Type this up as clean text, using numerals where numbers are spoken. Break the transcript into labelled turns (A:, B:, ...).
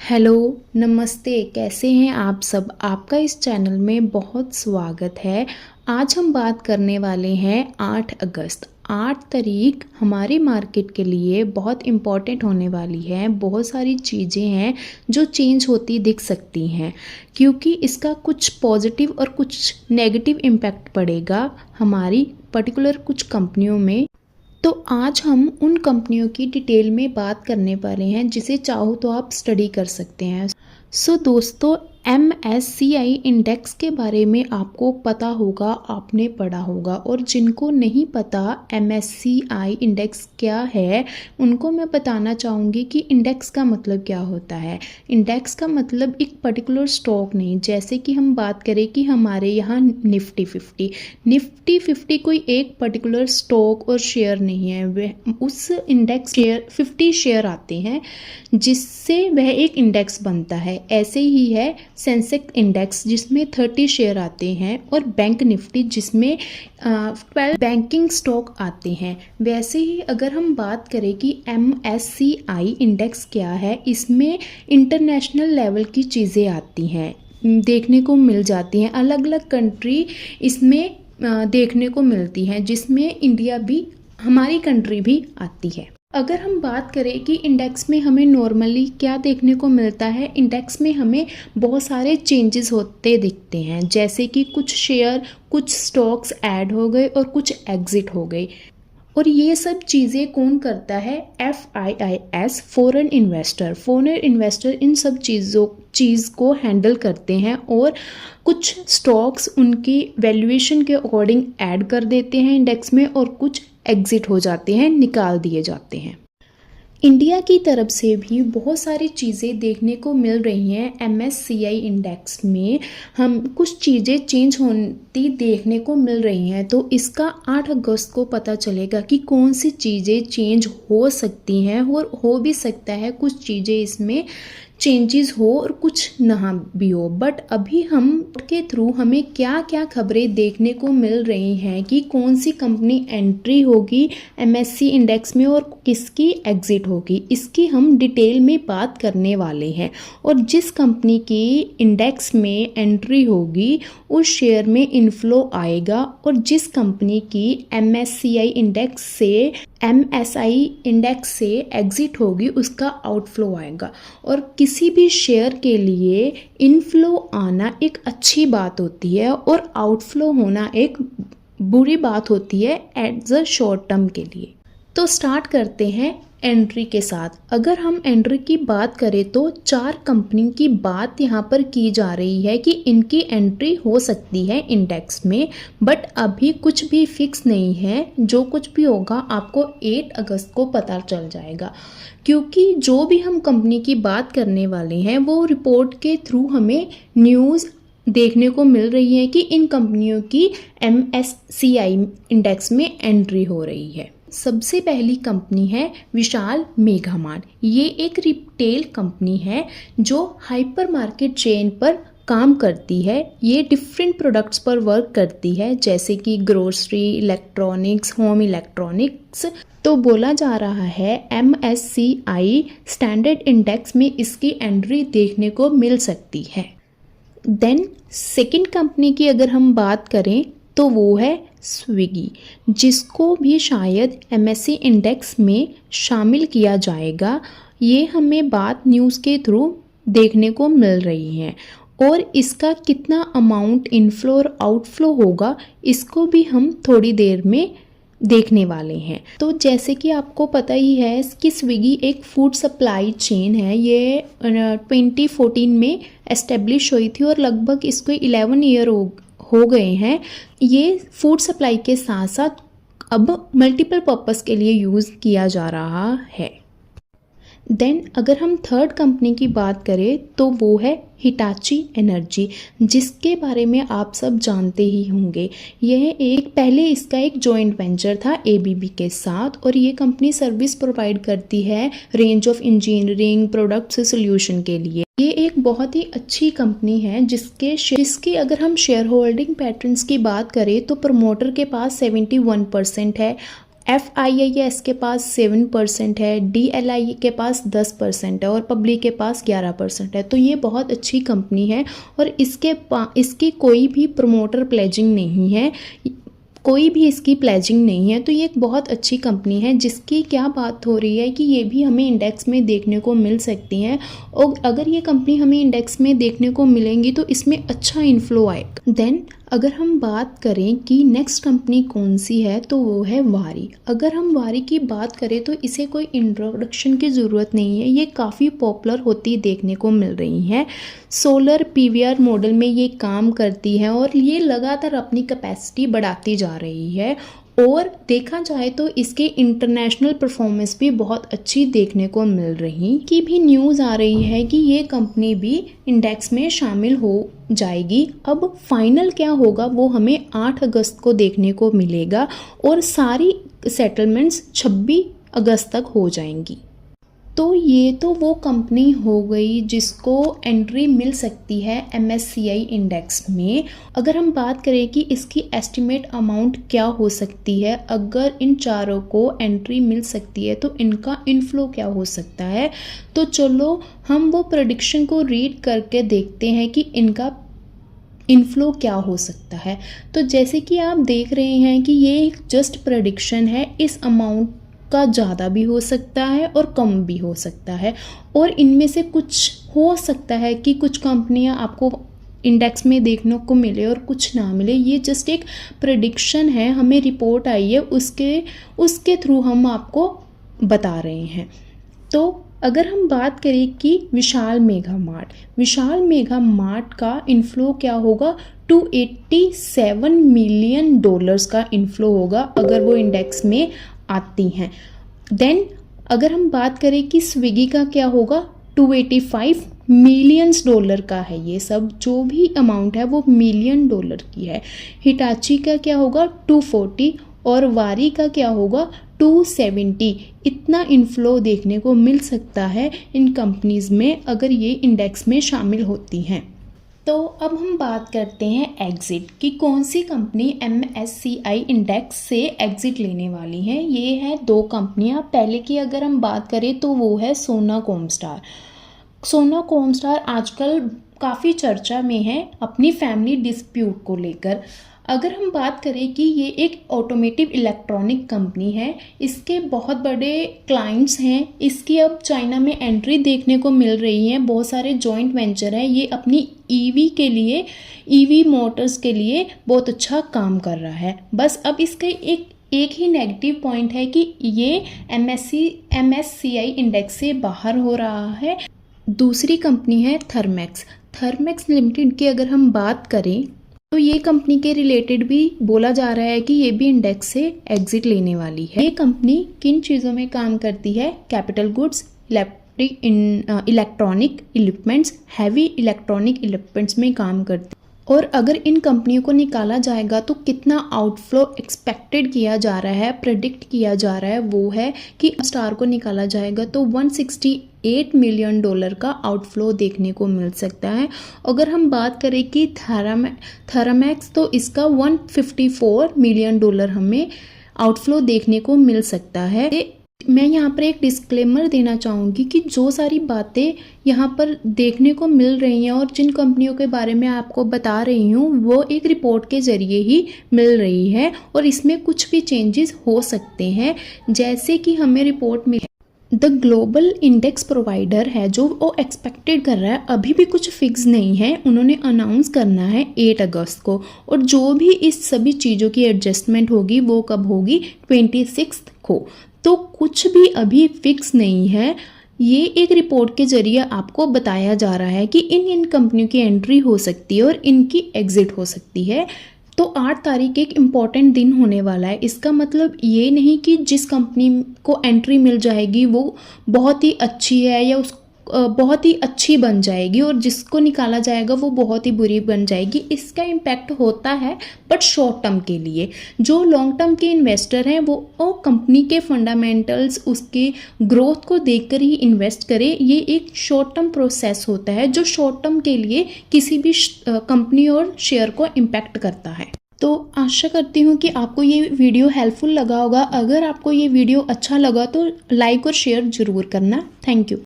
A: Hello, नमस्ते, कैसे हैं आप सब? आपका इस चैनल में बहुत स्वागत है। आज हम बात करने वाले हैं 8 अगस्त। 8 तारीख हमारी मार्केट के लिए बहुत इम्पॉर्टेंट होने वाली है। बहुत सारी चीज़ें हैं जो चेंज होती दिख सकती हैं, क्योंकि इसका कुछ पॉजिटिव और कुछ नेगेटिव इम्पैक्ट पड़ेगा हमारी पर्टिकुलर कुछ कंपनियों में। तो आज हम उन कंपनियों की डिटेल में बात करने वाले हैं जिसे चाहो तो आप स्टडी कर सकते हैं। दोस्तों, MSCI इंडेक्स के बारे में आपको पता होगा, आपने पढ़ा होगा, और जिनको नहीं पता MSCI इंडेक्स क्या है उनको मैं बताना चाहूँगी कि इंडेक्स का मतलब क्या होता है। इंडेक्स का मतलब एक पर्टिकुलर स्टॉक नहीं, जैसे कि हम बात करें कि हमारे यहाँ निफ्टी 50 कोई एक पर्टिकुलर स्टॉक और शेयर नहीं है। वह उस इंडेक्स शेयर 50 शेयर आते हैं जिससे वह एक इंडेक्स बनता है। ऐसे ही है सेंसेक्स इंडेक्स जिसमें 30 शेयर आते हैं, और बैंक निफ्टी जिसमें 12 बैंकिंग स्टॉक आते हैं। वैसे ही अगर हम बात करें कि MSCI इंडेक्स क्या है, इसमें इंटरनेशनल लेवल की चीज़ें आती हैं, देखने को मिल जाती हैं। अलग अलग कंट्री इसमें देखने को मिलती हैं, जिसमें इंडिया भी, हमारी कंट्री भी आती है। अगर हम बात करें कि इंडेक्स में हमें नॉर्मली क्या देखने को मिलता है, इंडेक्स में हमें बहुत सारे चेंजेस होते दिखते हैं, जैसे कि कुछ शेयर, कुछ स्टॉक्स ऐड हो गए और कुछ एग्जिट हो गए। और ये सब चीज़ें कौन करता है? FIIS, फॉरेन इन्वेस्टर इन सब चीज़ को हैंडल करते हैं, और कुछ स्टॉक्स उनकी वैल्यूएशन के अकॉर्डिंग ऐड कर देते हैं इंडेक्स में, और कुछ एग्जिट हो जाते हैं, निकाल दिए जाते हैं। इंडिया की तरफ से भी बहुत सारी चीज़ें देखने को मिल रही हैं। MSCI इंडेक्स में हम कुछ चीज़ें चेंज होती देखने को मिल रही हैं, तो इसका 8 अगस्त को पता चलेगा कि कौन सी चीज़ें चेंज हो सकती हैं, और हो भी सकता है कुछ चीज़ें इसमें चेंजेस हो और कुछ ना भी हो। बट अभी हम के थ्रू हमें क्या क्या खबरें देखने को मिल रही हैं कि कौन सी कंपनी एंट्री होगी MSCI इंडेक्स में और किसकी एग्जिट होगी, इसकी हम डिटेल में बात करने वाले हैं। और जिस कंपनी की इंडेक्स में एंट्री होगी उस शेयर में इनफ्लो आएगा, और जिस कंपनी की MSCI इंडेक्स से एग्जिट होगी उसका आउटफ्लो आएगा। और किसी भी शेयर के लिए इनफ्लो आना एक अच्छी बात होती है, और आउटफ्लो होना एक बुरी बात होती है एट द शॉर्ट टर्म के लिए। तो स्टार्ट करते हैं एंट्री के साथ। अगर हम एंट्री की बात करें तो 4 कंपनी की बात यहाँ पर की जा रही है कि इनकी एंट्री हो सकती है इंडेक्स में, बट अभी कुछ भी फिक्स नहीं है। जो कुछ भी होगा आपको 8 अगस्त को पता चल जाएगा, क्योंकि जो भी हम कंपनी की बात करने वाले हैं वो रिपोर्ट के थ्रू हमें न्यूज़ देखने को मिल रही है कि इन कंपनियों की MSCI इंडेक्स में एंट्री हो रही है। सबसे पहली कंपनी है विशाल मेगा मार्ट। ये एक रिटेल कंपनी है जो हाइपर मार्केट चेन पर काम करती है। ये डिफरेंट प्रोडक्ट्स पर वर्क करती है, जैसे कि ग्रोसरी, इलेक्ट्रॉनिक्स, होम इलेक्ट्रॉनिक्स। तो बोला जा रहा है MSCI स्टैंडर्ड इंडेक्स में इसकी एंट्री देखने को मिल सकती है। देन सेकंड कंपनी की अगर हम बात करें तो वो है स्विगी, जिसको भी शायद MSCI इंडेक्स में शामिल किया जाएगा। ये हमें बात न्यूज़ के थ्रू देखने को मिल रही है, और इसका कितना अमाउंट इनफ्लो और आउटफ्लो होगा इसको भी हम थोड़ी देर में देखने वाले हैं। तो जैसे कि आपको पता ही है कि स्विगी एक फूड सप्लाई चेन है। ये 2014 में एस्टेब्लिश हुई थी, और लगभग इसको 11 ईयर हो गए हैं। ये फूड सप्लाई के साथ साथ अब मल्टीपल पर्पस के लिए यूज़ किया जा रहा है। देन अगर हम थर्ड कंपनी की बात करें तो वो है हिटाची एनर्जी, जिसके बारे में आप सब जानते ही होंगे। यह पहले इसका एक जॉइंट वेंचर था ABB के साथ, और ये कंपनी सर्विस प्रोवाइड करती है range of engineering products solution के लिए। ये एक बहुत ही अच्छी कंपनी है जिसकी अगर हम शेयर होल्डिंग पैटर्न्स की बात करें तो प्रमोटर के पास 71% है, FIIS के पास 7% है, DLI के पास 10% है और पब्लिक के पास 11% है। तो ये बहुत अच्छी कंपनी है और इसकी कोई भी प्रमोटर प्लेजिंग नहीं है, कोई भी इसकी प्लेजिंग नहीं है। तो ये एक बहुत अच्छी कंपनी है जिसकी क्या बात हो रही है कि ये भी हमें इंडेक्स में देखने को मिल सकती हैं और अगर ये कंपनी हमें इंडेक्स में देखने को मिलेंगी तो इसमें अच्छा इन्फ्लो आएगा। देन अगर हम बात करें कि नेक्स्ट कंपनी कौन सी है तो वो है वारी। अगर हम वारी की बात करें तो इसे कोई इंट्रोडक्शन की ज़रूरत नहीं है, ये काफ़ी पॉपुलर होती देखने को मिल रही है। सोलर PVR मॉडल में ये काम करती है और ये लगातार अपनी कैपेसिटी बढ़ाती जा रही है और देखा जाए तो इसके इंटरनेशनल परफॉर्मेंस भी बहुत अच्छी देखने को मिल रही की भी न्यूज़ आ रही है कि ये कंपनी भी इंडेक्स में शामिल हो जाएगी। अब फाइनल क्या होगा वो हमें 8 अगस्त को देखने को मिलेगा और सारी सेटलमेंट्स 26 अगस्त तक हो जाएंगी। तो ये तो वो कंपनी हो गई जिसको एंट्री मिल सकती है MSCI इंडेक्स में। अगर हम बात करें कि इसकी एस्टिमेट अमाउंट क्या हो सकती है, अगर इन चारों को एंट्री मिल सकती है तो इनका इनफ्लो क्या हो सकता है, तो चलो हम वो प्रेडिक्शन को रीड करके देखते हैं कि इनका इनफ्लो क्या हो सकता है। तो जैसे कि आप देख रहे हैं कि ये एक जस्ट प्रेडिक्शन है, इस अमाउंट का ज़्यादा भी हो सकता है और कम भी हो सकता है और इनमें से कुछ हो सकता है कि कुछ कंपनियां आपको इंडेक्स में देखने को मिले और कुछ ना मिले। ये जस्ट एक प्रेडिक्शन है, हमें रिपोर्ट आई है उसके थ्रू हम आपको बता रहे हैं। तो अगर हम बात करें कि विशाल मेगा मार्ट का इनफ्लो क्या होगा, $287 मिलियन का इनफ्लो होगा अगर वो इंडेक्स में आती हैं। देन अगर हम बात करें कि स्विगी का क्या होगा, $285 मिलियन का है, ये सब जो भी अमाउंट है वो मिलियन डॉलर की है। हिटाची का क्या होगा 240 और वारी का क्या होगा 270। इतना इनफ्लो देखने को मिल सकता है इन कंपनीज में अगर ये इंडेक्स में शामिल होती हैं। तो अब हम बात करते हैं एग्जिट कि कौन सी कंपनी MSCI इंडेक्स से एग्जिट लेने वाली है। ये है 2 कंपनियां। पहले की अगर हम बात करें तो वो है सोना कॉमस्टार आजकल काफ़ी चर्चा में है अपनी फैमिली डिस्प्यूट को लेकर। अगर हम बात करें कि ये एक ऑटोमेटिव इलेक्ट्रॉनिक कंपनी है, इसके बहुत बड़े क्लाइंट्स हैं, इसकी अब चाइना में एंट्री देखने को मिल रही है, बहुत सारे जॉइंट वेंचर हैं, ये अपनी EV मोटर्स के लिए बहुत अच्छा काम कर रहा है। बस अब इसका एक ही नेगेटिव पॉइंट है कि ये MSCI इंडेक्स से बाहर हो रहा है। दूसरी कंपनी है थर्मैक्स लिमिटेड की अगर हम बात करें तो ये कंपनी के रिलेटेड भी बोला जा रहा है कि ये भी इंडेक्स से एग्जिट लेने वाली है। ये कंपनी किन चीज़ों में काम करती है, capital goods, electronic equipments, heavy electronic equipments में काम करती है। और अगर इन कंपनियों को निकाला जाएगा तो कितना आउटफ्लो एक्सपेक्टेड किया जा रहा है, प्रेडिक्ट किया जा रहा है, वो है कि स्टार को निकाला जाएगा तो $168 मिलियन का आउटफ्लो देखने को मिल सकता है। अगर हम बात करें कि थर्मैक्स तो इसका $154 मिलियन हमें आउटफ्लो देखने को मिल सकता है। मैं यहाँ पर एक डिस्क्लेमर देना चाहूँगी कि जो सारी बातें यहाँ पर देखने को मिल रही हैं और जिन कंपनियों के बारे में आपको बता रही हूँ वो एक रिपोर्ट के ज़रिए ही मिल रही है और इसमें कुछ भी चेंजेस हो सकते हैं। जैसे कि हमें रिपोर्ट में द ग्लोबल इंडेक्स प्रोवाइडर है जो वो एक्सपेक्टेड कर रहा है, अभी भी कुछ फिक्स नहीं है, उन्होंने अनाउंस करना है 8 अगस्त को और जो भी इस सभी चीज़ों की एडजस्टमेंट होगी वो कब होगी 26 को। तो कुछ भी अभी फिक्स नहीं है, ये एक रिपोर्ट के जरिए आपको बताया जा रहा है कि इन कंपनियों की एंट्री हो सकती है और इनकी एग्जिट हो सकती है। तो 8 तारीख एक इम्पॉर्टेंट दिन होने वाला है। इसका मतलब ये नहीं कि जिस कंपनी को एंट्री मिल जाएगी वो बहुत ही अच्छी है या बहुत ही अच्छी बन जाएगी और जिसको निकाला जाएगा वो बहुत ही बुरी बन जाएगी। इसका इम्पैक्ट होता है बट शॉर्ट टर्म के लिए। जो लॉन्ग टर्म के इन्वेस्टर हैं वो कंपनी के फंडामेंटल्स, उसके ग्रोथ को देखकर ही इन्वेस्ट करें। ये एक शॉर्ट टर्म प्रोसेस होता है जो शॉर्ट टर्म के लिए किसी भी कंपनी और शेयर को इम्पैक्ट करता है। तो आशा करती हूँ कि आपको ये वीडियो हेल्पफुल लगा होगा। अगर आपको ये वीडियो अच्छा लगा तो लाइक और शेयर ज़रूर करना। Thank you.